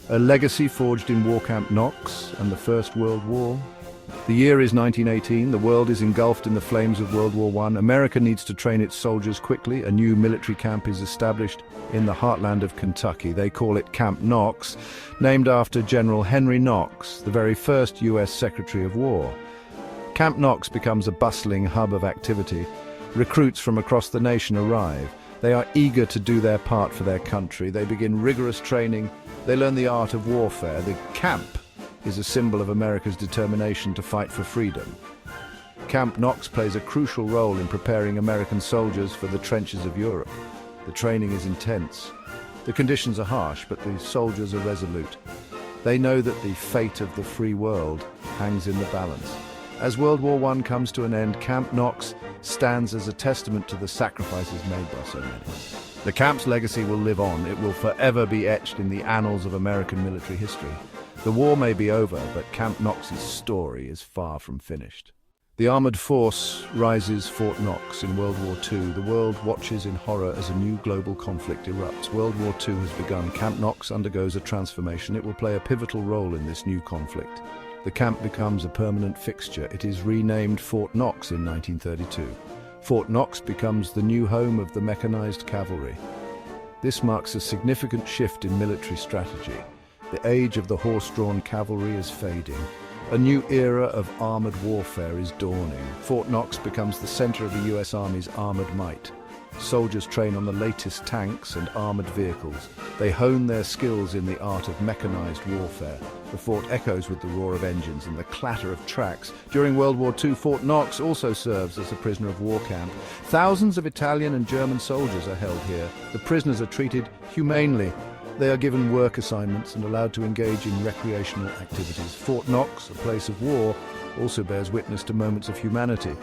A legacy forged in War Camp Knox and the First World War. The year is 1918. The world is engulfed in the flames of World War I. America needs to train its soldiers quickly. A new military camp is established in the heartland of Kentucky. They call it Camp Knox, named after General Henry Knox, the very first U.S. Secretary of War. Camp Knox becomes a bustling hub of activity. Recruits from across the nation arrive. They are eager to do their part for their country. They begin rigorous training. They learn the art of warfare. The camp is a symbol of America's determination to fight for freedom. Camp Knox plays a crucial role in preparing American soldiers for the trenches of Europe. The training is intense. The conditions are harsh, but the soldiers are resolute. They know that the fate of the free world hangs in the balance. As World War I comes to an end, Camp Knox stands as a testament to the sacrifices made by so many. The camp's legacy will live on. It will forever be etched in the annals of American military history. The war may be over, but Camp Knox's story is far from finished. The armored force rises Fort Knox in World War II. The world watches in horror as a new global conflict erupts. World War II has begun. Camp Knox undergoes a transformation. It will play a pivotal role in this new conflict. The camp becomes a permanent fixture. It is renamed Fort Knox in 1932. Fort Knox becomes the new home of the mechanized cavalry. This marks a significant shift in military strategy. The age of the horse-drawn cavalry is fading. A new era of armored warfare is dawning. Fort Knox becomes the center of the U.S. Army's armored might. Soldiers train on the latest tanks and armored vehicles. They hone their skills in the art of mechanized warfare. The fort echoes with the roar of engines and the clatter of tracks. During World War II, Fort Knox also serves as a prisoner of war camp. Thousands of Italian and German soldiers are held here. The prisoners are treated humanely. They are given work assignments and allowed to engage in recreational activities. Fort Knox, a place of war, also bears witness to moments of humanity.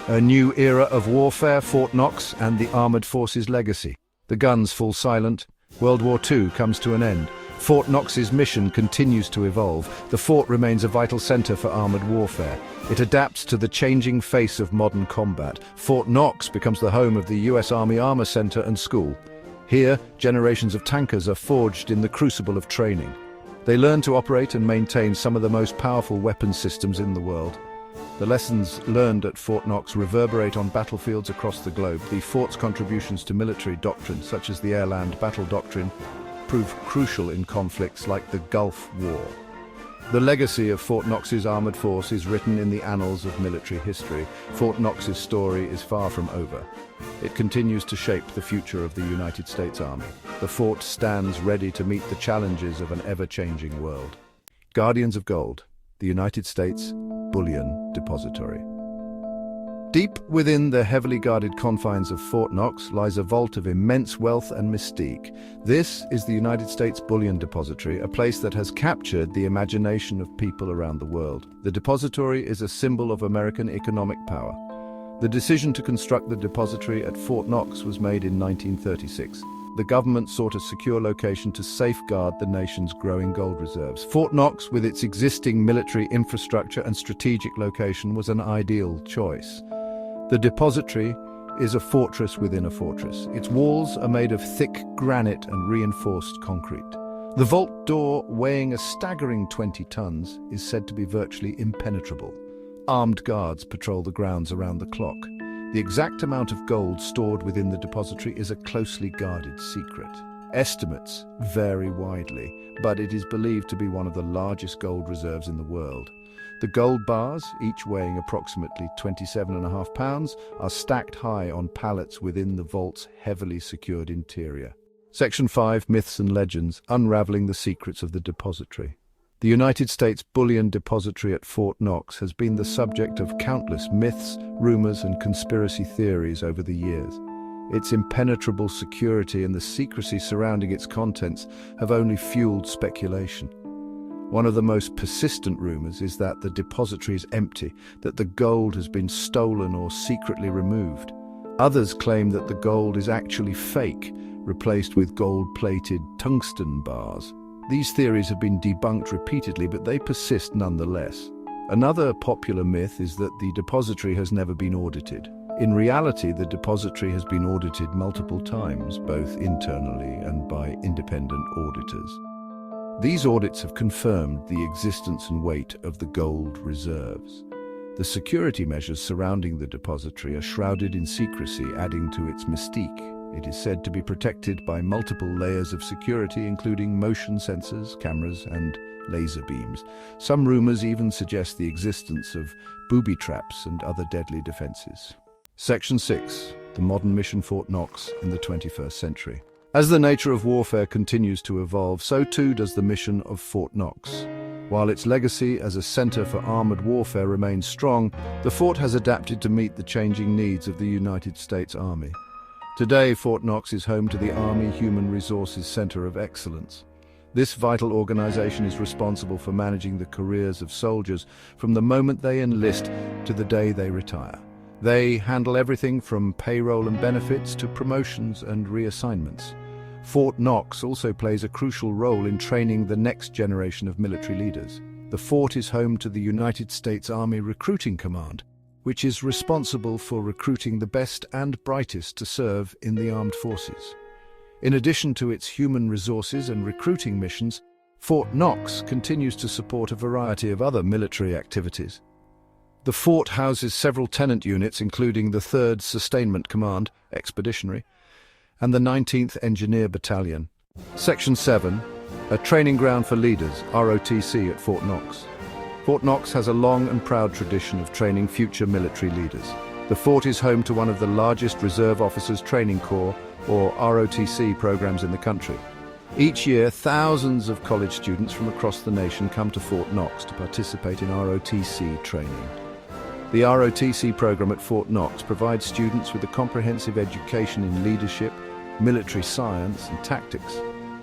A new era of warfare, Fort Knox and the armored forces' legacy. The guns fall silent. World War II comes to an end. Fort Knox's mission continues to evolve. The fort remains a vital center for armored warfare. It adapts to the changing face of modern combat. Fort Knox becomes the home of the U.S. Army Armor Center and School. Here, generations of tankers are forged in the crucible of training. They learn to operate and maintain some of the most powerful weapons systems in the world. The lessons learned at Fort Knox reverberate on battlefields across the globe. The fort's contributions to military doctrine, such as the air-land battle doctrine, prove crucial in conflicts like the Gulf War. The legacy of Fort Knox's armored force is written in the annals of military history. Fort Knox's story is far from over. It continues to shape the future of the United States Army. The fort stands ready to meet the challenges of an ever-changing world. Guardians of Gold, the United States Bullion Depository. Deep within the heavily guarded confines of Fort Knox lies a vault of immense wealth and mystique. This is the United States Bullion Depository, a place that has captured the imagination of people around the world. The depository is a symbol of American economic power. The decision to construct the depository at Fort Knox was made in 1936. The government sought a secure location to safeguard the nation's growing gold reserves. Fort Knox, with its existing military infrastructure and strategic location, was an ideal choice. The depository is a fortress within a fortress. Its walls are made of thick granite and reinforced concrete. The vault door, weighing a staggering 20 tons, is said to be virtually impenetrable. Armed guards patrol the grounds around the clock. The exact amount of gold stored within the depository is a closely guarded secret. Estimates vary widely, but it is believed to be one of the largest gold reserves in the world. The gold bars, each weighing approximately 27.5 pounds, are stacked high on pallets within the vault's heavily secured interior. Section 5, Myths and Legends, unraveling the secrets of the depository. The United States Bullion Depository at Fort Knox has been the subject of countless myths, rumors, and conspiracy theories over the years. Its impenetrable security and the secrecy surrounding its contents have only fueled speculation. One of the most persistent rumors is that the depository is empty, that the gold has been stolen or secretly removed. Others claim that the gold is actually fake, replaced with gold-plated tungsten bars. These theories have been debunked repeatedly, but they persist nonetheless. Another popular myth is that the depository has never been audited. In reality, the depository has been audited multiple times, both internally and by independent auditors. These audits have confirmed the existence and weight of the gold reserves. The security measures surrounding the depository are shrouded in secrecy, adding to its mystique. It is said to be protected by multiple layers of security, including motion sensors, cameras, and laser beams. Some rumors even suggest the existence of booby traps and other deadly defenses. Section 6. The modern mission Fort Knox in the 21st century. As the nature of warfare continues to evolve, so too does the mission of Fort Knox. While its legacy as a center for armored warfare remains strong, the fort has adapted to meet the changing needs of the United States Army. Today, Fort Knox is home to the Army Human Resources Center of Excellence. This vital organization is responsible for managing the careers of soldiers from the moment they enlist to the day they retire. They handle everything from payroll and benefits to promotions and reassignments. Fort Knox also plays a crucial role in training the next generation of military leaders. The fort is home to the United States Army Recruiting Command, which is responsible for recruiting the best and brightest to serve in the armed forces. In addition to its human resources and recruiting missions, Fort Knox continues to support a variety of other military activities. The fort houses several tenant units, including the 3rd Sustainment Command, Expeditionary, and the 19th Engineer Battalion. Section 7, a training ground for leaders, ROTC at Fort Knox. Fort Knox has a long and proud tradition of training future military leaders. The fort is home to one of the largest Reserve Officers Training Corps, or ROTC, programs in the country. Each year, thousands of college students from across the nation come to Fort Knox to participate in ROTC training. The ROTC program at Fort Knox provides students with a comprehensive education in leadership, military science, and tactics.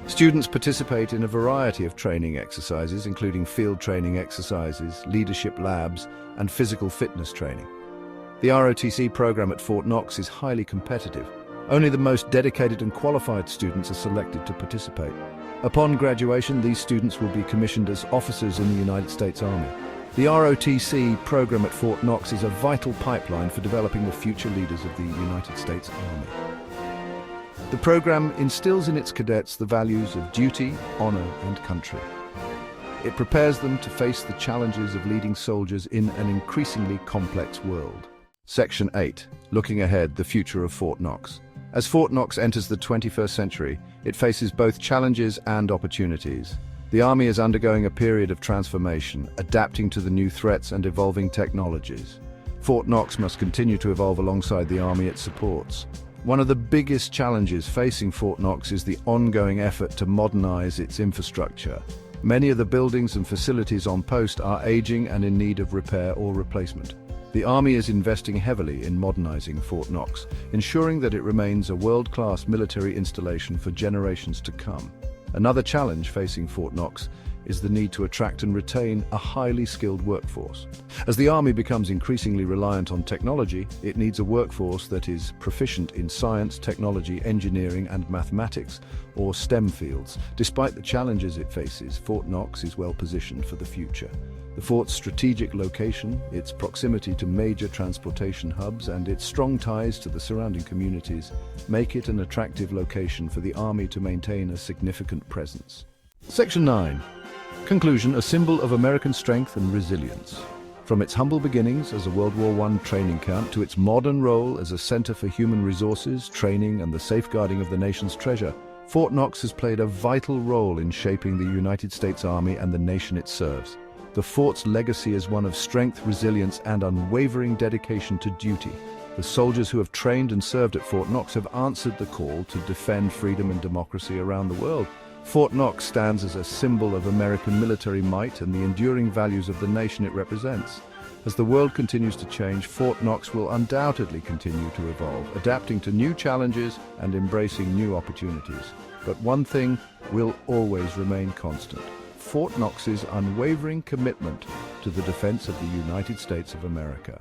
Students participate in a variety of training exercises, including field training exercises, leadership labs, and physical fitness training. The ROTC program at Fort Knox is highly competitive. Only the most dedicated and qualified students are selected to participate. Upon graduation, these students will be commissioned as officers in the United States Army. The ROTC program at Fort Knox is a vital pipeline for developing the future leaders of the United States Army. The program instills in its cadets the values of duty, honor, and country. It prepares them to face the challenges of leading soldiers in an increasingly complex world. Section 8. Looking ahead, the future of Fort Knox. As Fort Knox enters the 21st century, it faces both challenges and opportunities. The Army is undergoing a period of transformation, adapting to the new threats and evolving technologies. Fort Knox must continue to evolve alongside the Army it supports. One of the biggest challenges facing Fort Knox is the ongoing effort to modernize its infrastructure. Many of the buildings and facilities on post are aging and in need of repair or replacement. The Army is investing heavily in modernizing Fort Knox, ensuring that it remains a world-class military installation for generations to come. Another challenge facing Fort Knox is the need to attract and retain a highly skilled workforce. As the Army becomes increasingly reliant on technology, it needs a workforce that is proficient in science, technology, engineering, and mathematics, or STEM fields. Despite the challenges it faces, Fort Knox is well positioned for the future. The fort's strategic location, its proximity to major transportation hubs, and its strong ties to the surrounding communities make it an attractive location for the Army to maintain a significant presence. Section 9. Conclusion: a symbol of American strength and resilience. From its humble beginnings as a World War I training camp to its modern role as a center for human resources, training, and the safeguarding of the nation's treasure, Fort Knox has played a vital role in shaping the United States Army and the nation it serves. The fort's legacy is one of strength, resilience, and unwavering dedication to duty. The soldiers who have trained and served at Fort Knox have answered the call to defend freedom and democracy around the world. Fort Knox stands as a symbol of American military might and the enduring values of the nation it represents. As the world continues to change, Fort Knox will undoubtedly continue to evolve, adapting to new challenges and embracing new opportunities. But one thing will always remain constant: Fort Knox's unwavering commitment to the defense of the United States of America.